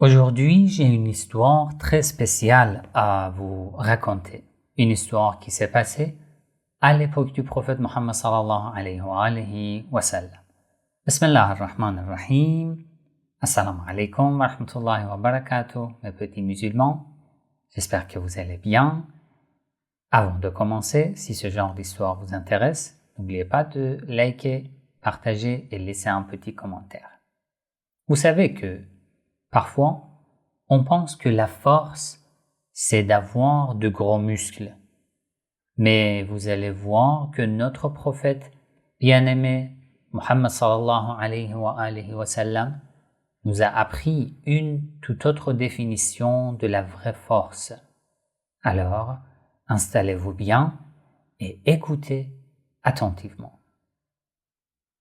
Aujourd'hui, j'ai une histoire très spéciale à vous raconter. Une histoire qui s'est passée à l'époque du prophète Mohammed sallallahu alayhi wa sallam. Bismillah ar-Rahman ar-Rahim. Assalamu alaikum wa rahmatullahi wa barakatuh, mes petits musulmans. J'espère que vous allez bien. Avant de commencer, si ce genre d'histoire vous intéresse, n'oubliez pas de liker, partager et laisser un petit commentaire. Vous savez que parfois, on pense que la force, c'est d'avoir de gros muscles. Mais vous allez voir que notre prophète bien-aimé, Mohammed sallallahu alayhi wa sallam, nous a appris une toute autre définition de la vraie force. Alors, installez-vous bien et écoutez attentivement.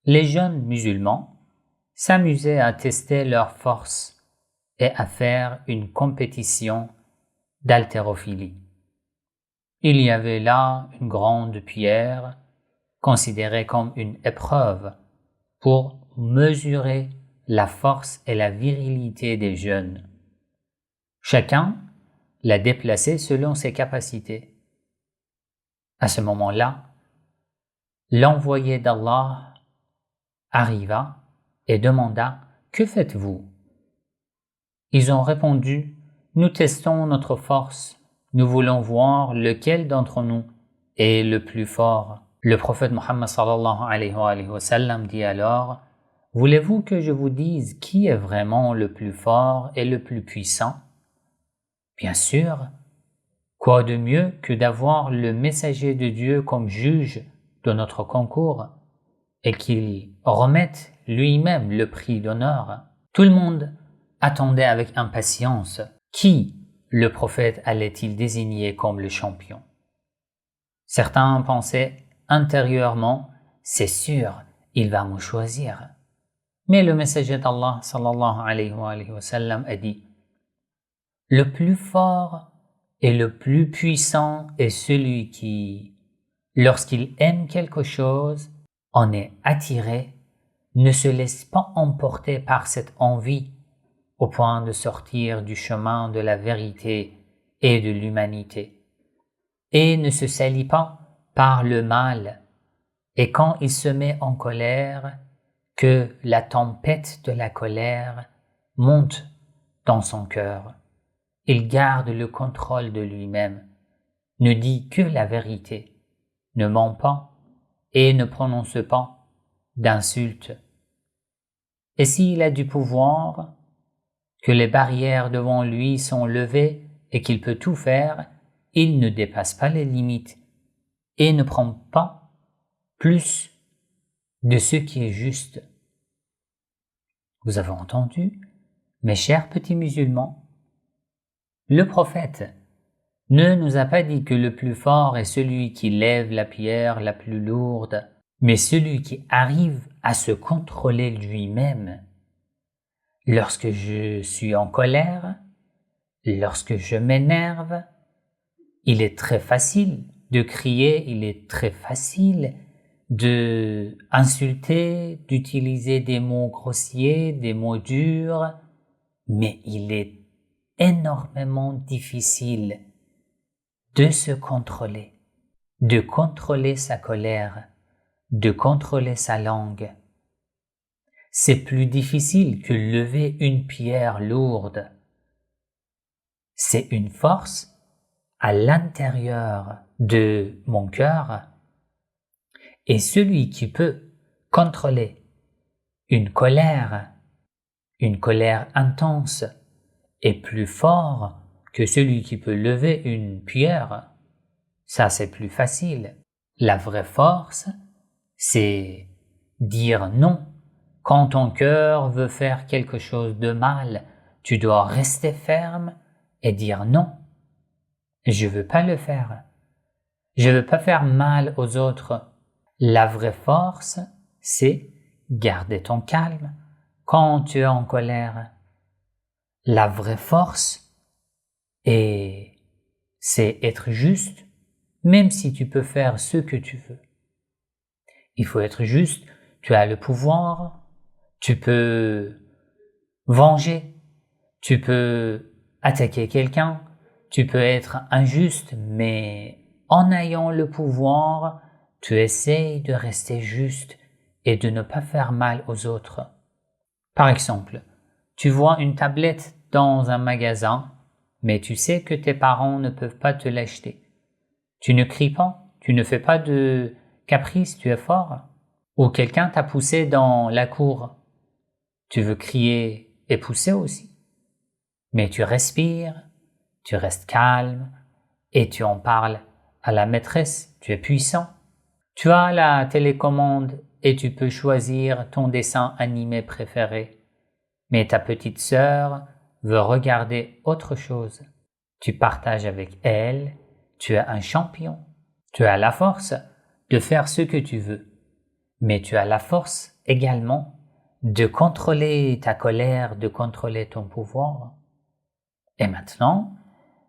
Les jeunes musulmans s'amusaient à tester leur force et à faire une compétition d'haltérophilie. Il y avait là une grande pierre, considérée comme une épreuve, pour mesurer la force et la virilité des jeunes. Chacun l'a déplacée selon ses capacités. À ce moment-là, l'envoyé d'Allah arriva et demanda « Que faites-vous » Ils ont répondu « Nous testons notre force, nous voulons voir lequel d'entre nous est le plus fort. » Le prophète Mohammed sallallahu alayhi wa sallam dit alors « Voulez-vous que je vous dise qui est vraiment le plus fort et le plus puissant ?» Bien sûr, quoi de mieux que d'avoir le messager de Dieu comme juge de notre concours et qu'il remette lui-même le prix d'honneur. Tout le monde attendait avec impatience qui le prophète allait-il désigner comme le champion. Certains pensaient intérieurement, c'est sûr, il va me choisir. Mais le messager d'Allah sallallahu alayhi wa sallam a dit, le plus fort et le plus puissant est celui qui, lorsqu'il aime quelque chose, en est attiré, ne se laisse pas emporter par cette envie au point de sortir du chemin de la vérité et de l'humanité, et ne se salit pas par le mal, et quand il se met en colère, que la tempête de la colère monte dans son cœur. Il garde le contrôle de lui-même, ne dit que la vérité, ne ment pas et ne prononce pas d'insultes. Et s'il a du pouvoir, que les barrières devant lui sont levées et qu'il peut tout faire, il ne dépasse pas les limites et ne prend pas plus de ce qui est juste. Vous avez entendu, mes chers petits musulmans, le prophète ne nous a pas dit que le plus fort est celui qui lève la pierre la plus lourde, mais celui qui arrive à se contrôler lui-même. Lorsque je suis en colère, lorsque je m'énerve, il est très facile de crier, il est très facile de insulter, d'utiliser des mots grossiers, des mots durs, mais il est énormément difficile de se contrôler, de contrôler sa colère, de contrôler sa langue. C'est plus difficile que lever une pierre lourde. C'est une force à l'intérieur de mon cœur. Et celui qui peut contrôler une colère intense, est plus fort que celui qui peut lever une pierre. Ça, c'est plus facile. La vraie force, c'est dire non. Quand ton cœur veut faire quelque chose de mal, tu dois rester ferme et dire non. Je veux pas le faire. Je veux pas faire mal aux autres. La vraie force, c'est garder ton calme quand tu es en colère. La vraie force, c'est être juste, même si tu peux faire ce que tu veux. Il faut être juste, tu as le pouvoir, tu peux venger, Tu peux attaquer quelqu'un, tu peux être injuste, mais en ayant le pouvoir, tu essaies de rester juste et de ne pas faire mal aux autres. Par exemple, tu vois une tablette dans un magasin, mais tu sais que tes parents ne peuvent pas te l'acheter. Tu ne cries pas, tu ne fais pas de caprice, tu es fort. Ou quelqu'un t'a poussé dans la cour. Tu veux crier et pousser aussi. Mais tu respires, tu restes calme et tu en parles à la maîtresse, tu es puissant. Tu as la télécommande et tu peux choisir ton dessin animé préféré. Mais ta petite sœur veut regarder autre chose. Tu partages avec elle, tu es un champion. Tu as la force de faire ce que tu veux. Mais tu as la force également de contrôler ta colère, de contrôler ton pouvoir. Et maintenant,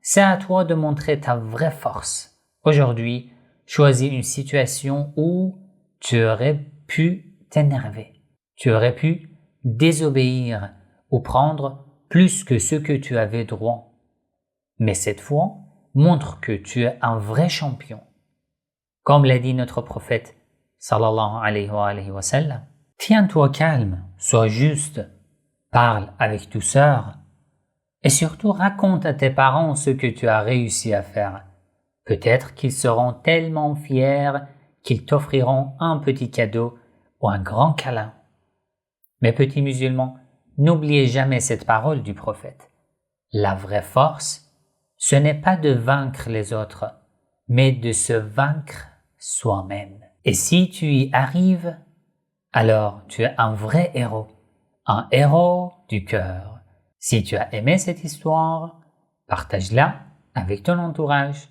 c'est à toi de montrer ta vraie force. Aujourd'hui, choisis une situation où tu aurais pu t'énerver. Tu aurais pu désobéir ou prendre plus que ce que tu avais droit. Mais cette fois, montre que tu es un vrai champion. Comme l'a dit notre prophète, sallallahu alayhi wa sallam, tiens-toi calme, sois juste, parle avec douceur et surtout raconte à tes parents ce que tu as réussi à faire. Peut-être qu'ils seront tellement fiers qu'ils t'offriront un petit cadeau ou un grand câlin. Mes petits musulmans, n'oubliez jamais cette parole du prophète. La vraie force, ce n'est pas de vaincre les autres, mais de se vaincre soi-même. Et si tu y arrives, alors tu es un vrai héros, un héros du cœur. Si tu as aimé cette histoire, partage-la avec ton entourage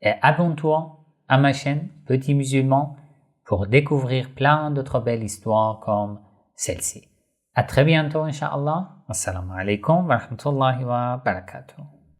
et abonne-toi à ma chaîne Petit Musulman pour découvrir plein d'autres belles histoires comme celle-ci. À très bientôt, Inch'Allah. Assalamu alaikum wa rahmatullahi wa barakatuh.